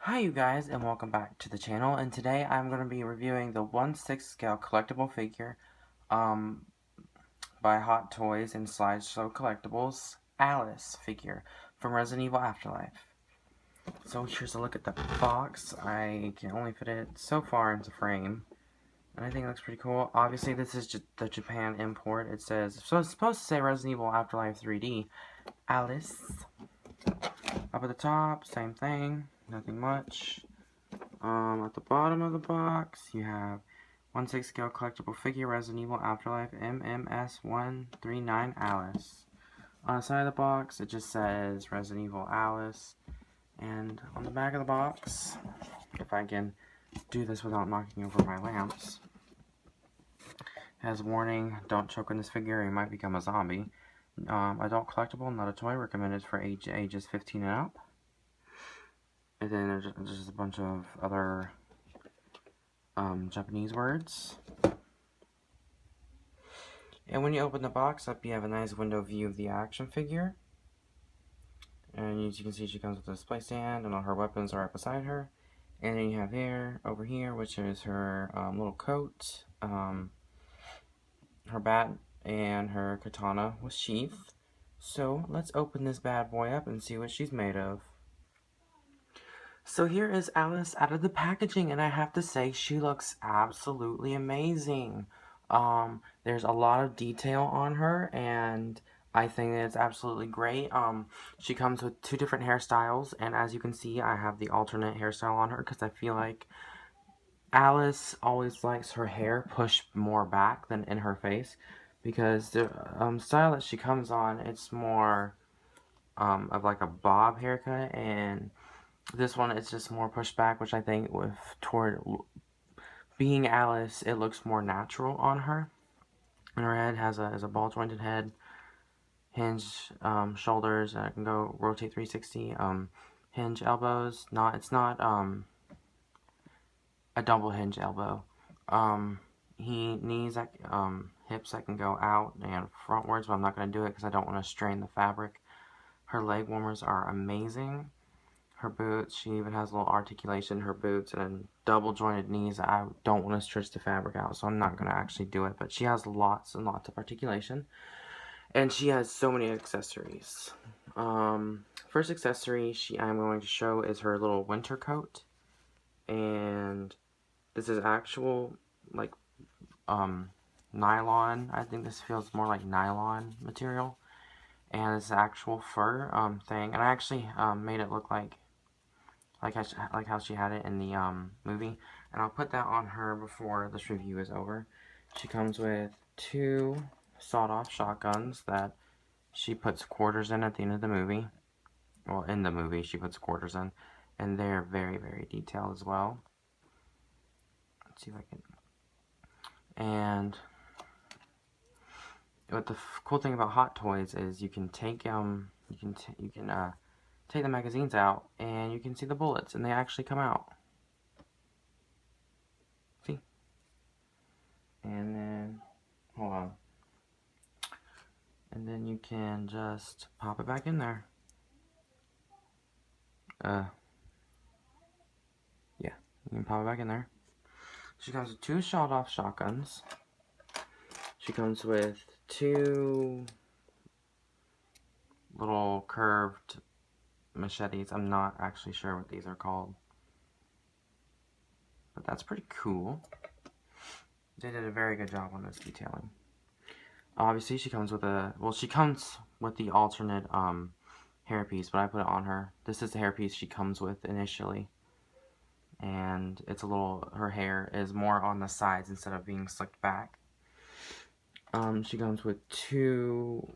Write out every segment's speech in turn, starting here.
Hi you guys, and welcome back to the channel, and today I'm going to be reviewing the 1/6 scale collectible figure um, by Hot Toys and Slideshow Collectibles, Alice figure from Resident Evil Afterlife. So here's a look at the box. I can only fit it so far into frame, and I think it looks pretty cool. Obviously this is just the Japan import. It says, so it's supposed to say Resident Evil Afterlife 3D, Alice. Up at the top, same thing, nothing much. At the bottom of the box, you have 1/6 scale collectible figure Resident Evil Afterlife MMS139 Alice. On the side of the box, it just says Resident Evil Alice. And on the back of the box, if I can do this without knocking over my lamps, has warning, don't choke on this figure, you might become a zombie. Adult collectible, not a toy, recommended for ages 15 and up. And then there's just a bunch of other Japanese words. And when you open the box up, you have a nice window view of the action figure. And as you can see, she comes with a display stand, and all her weapons are right beside her. And then you have here, over here, which is her little coat, her bat, and her katana with sheath. So let's open this bad boy up and see what she's made of. So here is Alice out of the packaging, and I have to say she looks absolutely amazing. There's a lot of detail on her, and I think it's absolutely great. She comes with two different hairstyles, and as you can see, I have the alternate hairstyle on her because I feel like Alice always likes her hair pushed more back than in her face, because the style that she comes on, it's more of like a bob haircut, and this one is just more pushed back, which I think with toward being Alice, it looks more natural on her. And her head has a ball jointed head, hinge shoulders, and it can go rotate 360. Hinge elbows. It's not a double hinge elbow. Knees that hips that can go out and frontwards, but I'm not going to do it because I don't want to strain the fabric. Her leg warmers are amazing. Her boots, she even has a little articulation in her boots and double jointed knees. I don't want to stretch the fabric out, so I'm not going to actually do it, but she has lots and lots of articulation, and she has so many accessories. First accessory I'm going to show is her little winter coat, and this is actual, like, nylon. I think this feels more like nylon material, and it's actual fur, thing, and I actually, made it look like how she had it in the movie, and I'll put that on her before this review is over. She comes with two sawed-off shotguns that she puts quarters in at the end of the movie. Well, in the movie, she puts quarters in, and they're very, very detailed as well. Let's see if I can. And what the cool thing about Hot Toys is you can take take the magazines out, and you can see the bullets, and they actually come out. See? And then, hold on. And then you can just pop it back in there. Yeah, you can pop it back in there. She comes with two sawed-off shotguns. She comes with two little curved machetes. I'm not actually sure what these are called, but that's pretty cool. They did a very good job on this detailing. Obviously, she comes with she comes with the alternate hairpiece, but I put it on her. This is the hairpiece she comes with initially, and it's her hair is more on the sides instead of being slicked back. She comes with two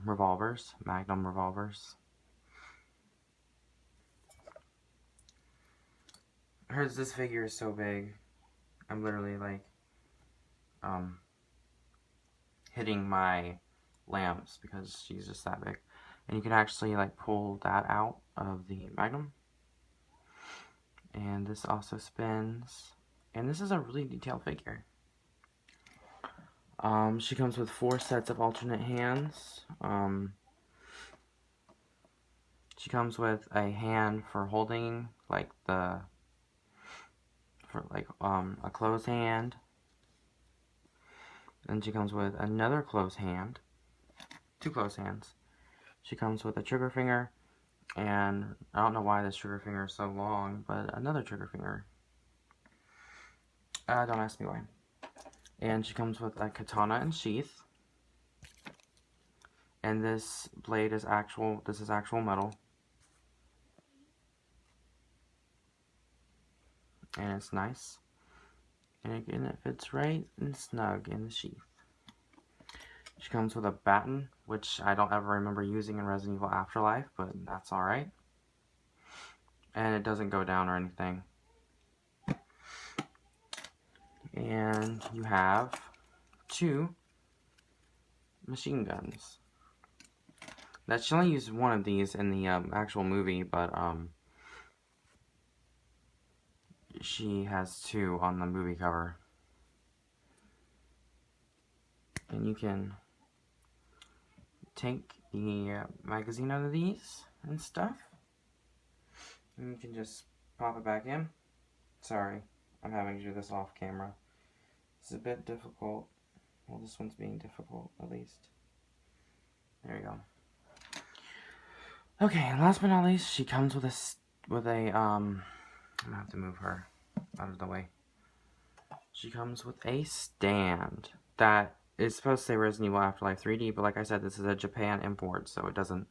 revolvers, Magnum revolvers. This figure is so big, I'm literally like hitting my lamps because she's just that big. And you can actually like pull that out of the Magnum. And this also spins. And this is a really detailed figure. She comes with 4 sets of alternate hands. She comes with a hand for holding, like, a closed hand. Then she comes with another closed hand, 2 closed hands. She comes with a trigger finger, and I don't know why this trigger finger is so long, but another trigger finger. Don't ask me why. And she comes with a katana and sheath. And this blade is actual metal. And it's nice. And again, it fits right and snug in the sheath. She comes with a baton, which I don't ever remember using in Resident Evil Afterlife, but that's alright. And it doesn't go down or anything. And you have 2 machine guns. That she only used 1 of these in the actual movie, but she has 2 on the movie cover. And you can take the magazine out of these and stuff. And you can just pop it back in. Sorry, I'm having to do this off camera. It's a bit difficult. Well, this one's being difficult, at least. There you go. Okay, and last but not least, she comes with a I'm gonna have to move her out of the way. She comes with a stand that is supposed to say Resident Evil Afterlife 3D, but like I said, this is a Japan import, so it doesn't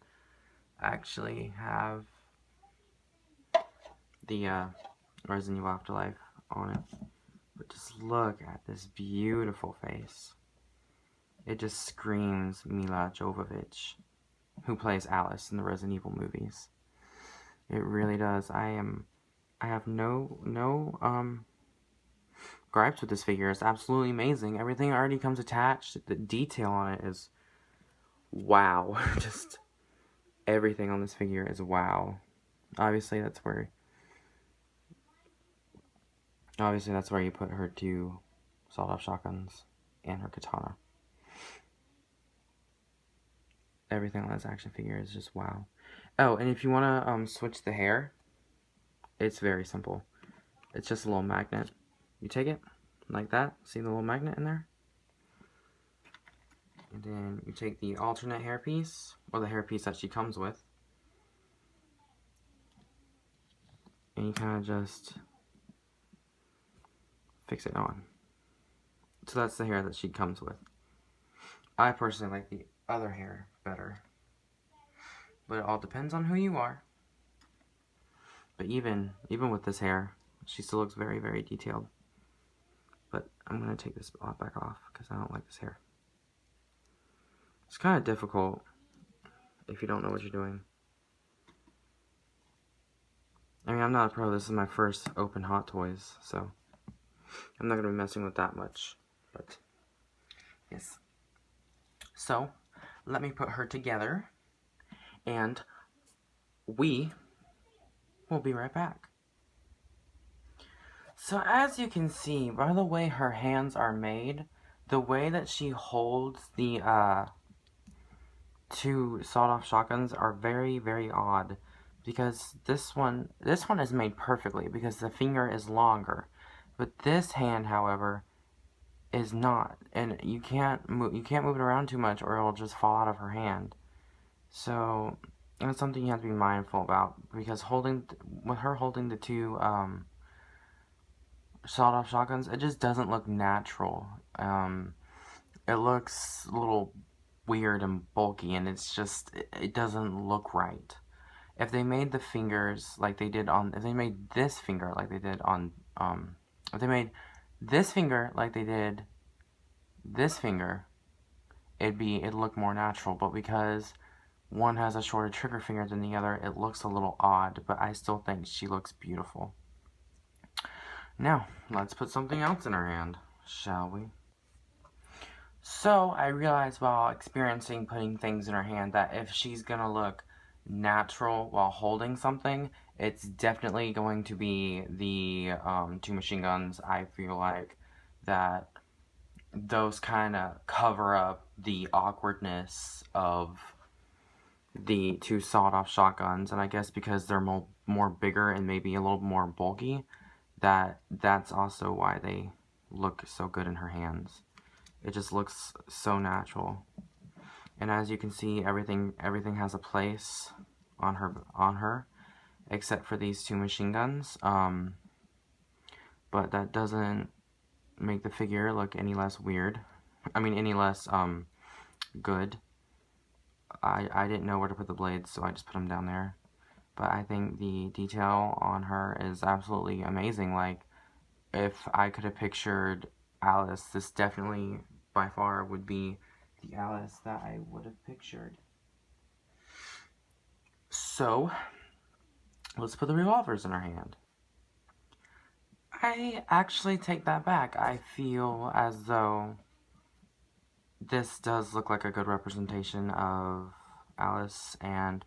actually have the Resident Evil Afterlife on it. But just look at this beautiful face. It just screams Mila Jovovich, who plays Alice in the Resident Evil movies. It really does. I have no gripes with this figure. It's absolutely amazing. Everything already comes attached. The detail on it is wow. Just everything on this figure is wow. Obviously that's where you put her 2 sawed-off shotguns and her katana. Everything on this action figure is just wow. Oh, and if you want to switch the hair, it's very simple. It's just a little magnet. You take it like that. See the little magnet in there? And then you take the alternate hairpiece, or the hairpiece that she comes with, and you kind of just fix it on. So that's the hair that she comes with. I personally like the other hair better, but it all depends on who you are. But even with this hair, she still looks very, very detailed. But I'm going to take this back off because I don't like this hair. It's kind of difficult if you don't know what you're doing. I mean, I'm not a pro. This is my first open Hot Toys, so I'm not going to be messing with that much. But, yes. So, let me put her together, and we will be right back. So as you can see, by the way her hands are made, the way that she holds the 2 sawed-off shotguns are very, very odd. Because this one is made perfectly because the finger is longer. But this hand, however, is not. And you can't move it around too much or it'll just fall out of her hand. So that's something you have to be mindful about, because with her holding the 2 sawed-off shotguns, it just doesn't look natural. It looks a little weird and bulky, and it's just, it doesn't look right. If they made the fingers like they did on, if they made this finger like they did on, if they made this finger like they did this finger, it'd look more natural. But because one has a shorter trigger finger than the other, it looks a little odd, but I still think she looks beautiful. Now, let's put something else in her hand, shall we? So, I realized while experiencing putting things in her hand that if she's gonna look natural while holding something, it's definitely going to be the 2 machine guns. I feel like that those kind of cover up the awkwardness of the two sawed-off shotguns, and I guess because they're more bigger and maybe a little more bulky, that's also why they look so good in her hands. It just looks so natural. And as you can see, everything has a place on her, except for these two machine guns. But that doesn't make the figure look any less weird. I mean, any less good. I didn't know where to put the blades, so I just put them down there. But I think the detail on her is absolutely amazing. Like, if I could have pictured Alice, this definitely, by far, would be the Alice that I would have pictured. So, let's put the revolvers in her hand. I actually take that back. I feel as though this does look like a good representation of Alice, and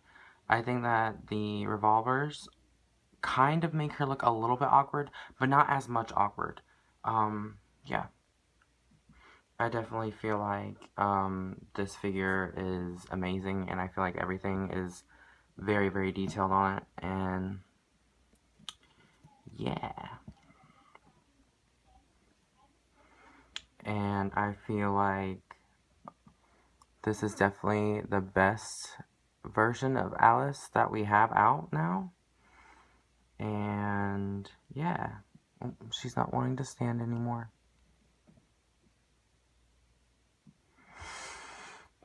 I think that the revolvers kind of make her look a little bit awkward, but not as much awkward. Yeah. I definitely feel like this figure is amazing, and I feel like everything is very, very detailed on it, and yeah. And I feel like this is definitely the best version of Alice that we have out now. And yeah, she's not wanting to stand anymore.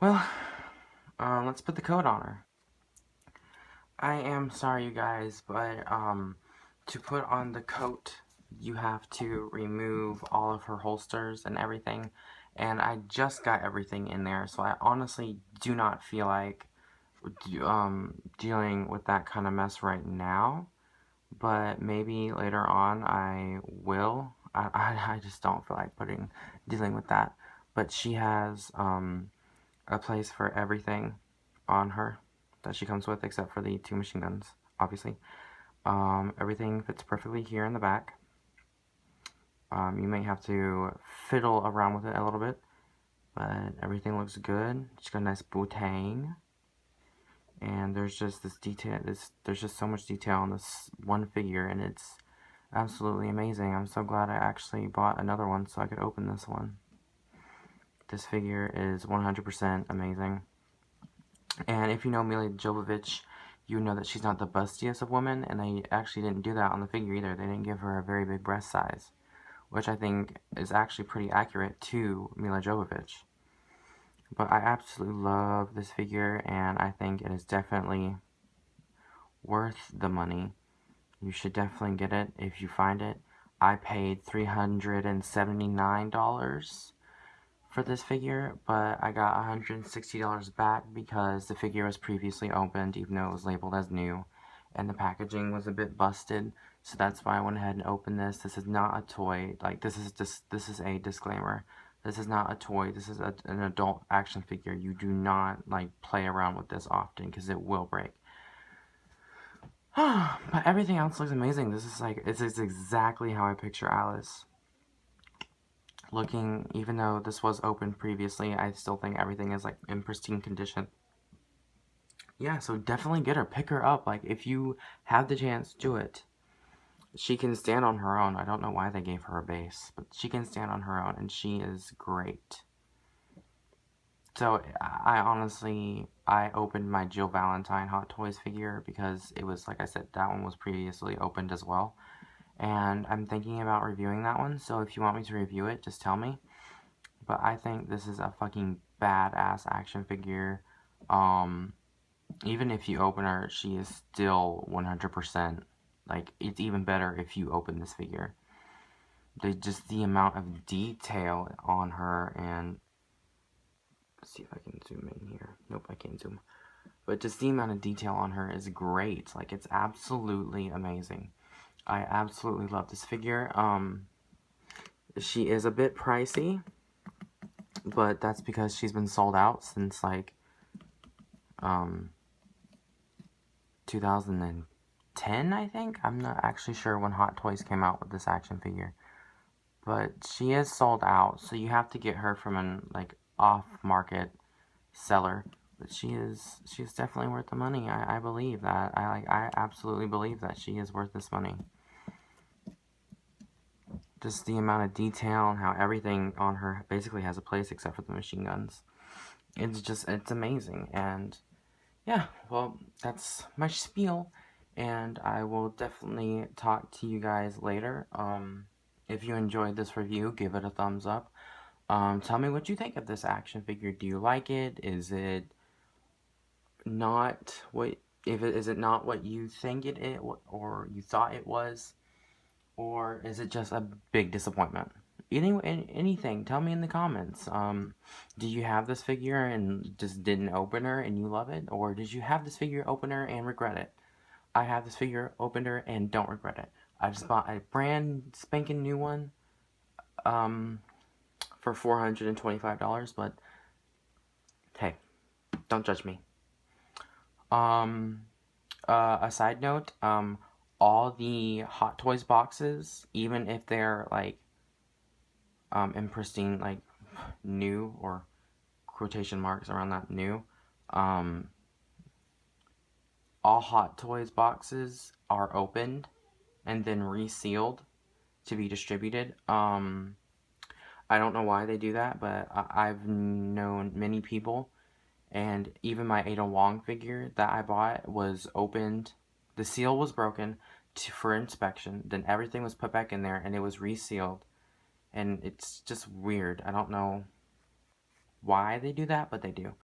Well, let's put the coat on her. I am sorry, you guys, but to put on the coat, you have to remove all of her holsters and everything. And I just got everything in there, so I honestly do not feel like dealing with that kind of mess right now. But maybe later on I will. I just don't feel like dealing with that. But she has a place for everything on her that she comes with, except for the two machine guns, obviously. Everything fits perfectly here in the back. You may have to fiddle around with it a little bit, but everything looks good. She's got a nice bootang. And there's just this detail, there's just so much detail on this one figure, and it's absolutely amazing. I'm so glad I actually bought another one so I could open this one. This figure is 100% amazing. And if you know Milla Jovovich, you know that she's not the bustiest of women, and they actually didn't do that on the figure either. They didn't give her a very big breast size, which I think is actually pretty accurate to Milla Jovovich. But I absolutely love this figure, and I think it is definitely worth the money. You should definitely get it if you find it. I paid $379 for this figure, but I got $160 back because the figure was previously opened, even though it was labeled as new, and the packaging was a bit busted. So that's why I went ahead and opened this. This is not a toy. Like, this is a disclaimer. This is not a toy. This is an adult action figure. You do not like play around with this often because it will break. But everything else looks amazing. This is like, it's exactly how I picture Alice. Looking, even though this was opened previously, I still think everything is like in pristine condition. Yeah, so definitely get her. Pick her up. Like, if you have the chance, do it. She can stand on her own. I don't know why they gave her a base, but she can stand on her own, and she is great. So, I honestly, I opened my Jill Valentine Hot Toys figure because it was, like I said, that one was previously opened as well. And I'm thinking about reviewing that one, so if you want me to review it, just tell me. But I think this is a fucking badass action figure. Even if you open her, she is still 100%. Like, it's even better if you open this figure. Just the amount of detail on her, and let's see if I can zoom in here. Nope, I can't zoom. But just the amount of detail on her is great. Like, it's absolutely amazing. I absolutely love this figure. She is a bit pricey, but that's because she's been sold out since, like, 2010, I think? I'm not actually sure when Hot Toys came out with this action figure. But she is sold out, so you have to get her from an, like, off-market seller, But she's definitely worth the money. I believe that. I absolutely believe that she is worth this money. Just the amount of detail and how everything on her basically has a place except for the machine guns. It's amazing. And yeah, well, that's my spiel, and I will definitely talk to you guys later. If you enjoyed this review, give it a thumbs up. Tell me what you think of this action figure. Do you like it? Is it not what if it is it not what you think it is or you thought it was, or is it just a big disappointment? Anything, tell me in the comments. Do you have this figure and just didn't open her and you love it, or did you have this figure open her and regret it? I have this figure opened her and don't regret it. I just bought a brand spanking new one um, for $425, but hey, don't judge me. Um, a side note, all the Hot Toys boxes, even if they're like in pristine, like new or quotation marks around that new, um, all Hot Toys boxes are opened and then resealed to be distributed. I don't know why they do that, but I've known many people, and even my Ada Wong figure that I bought was opened. The seal was broken for inspection. Then everything was put back in there, and it was resealed. And it's just weird. I don't know why they do that, but they do.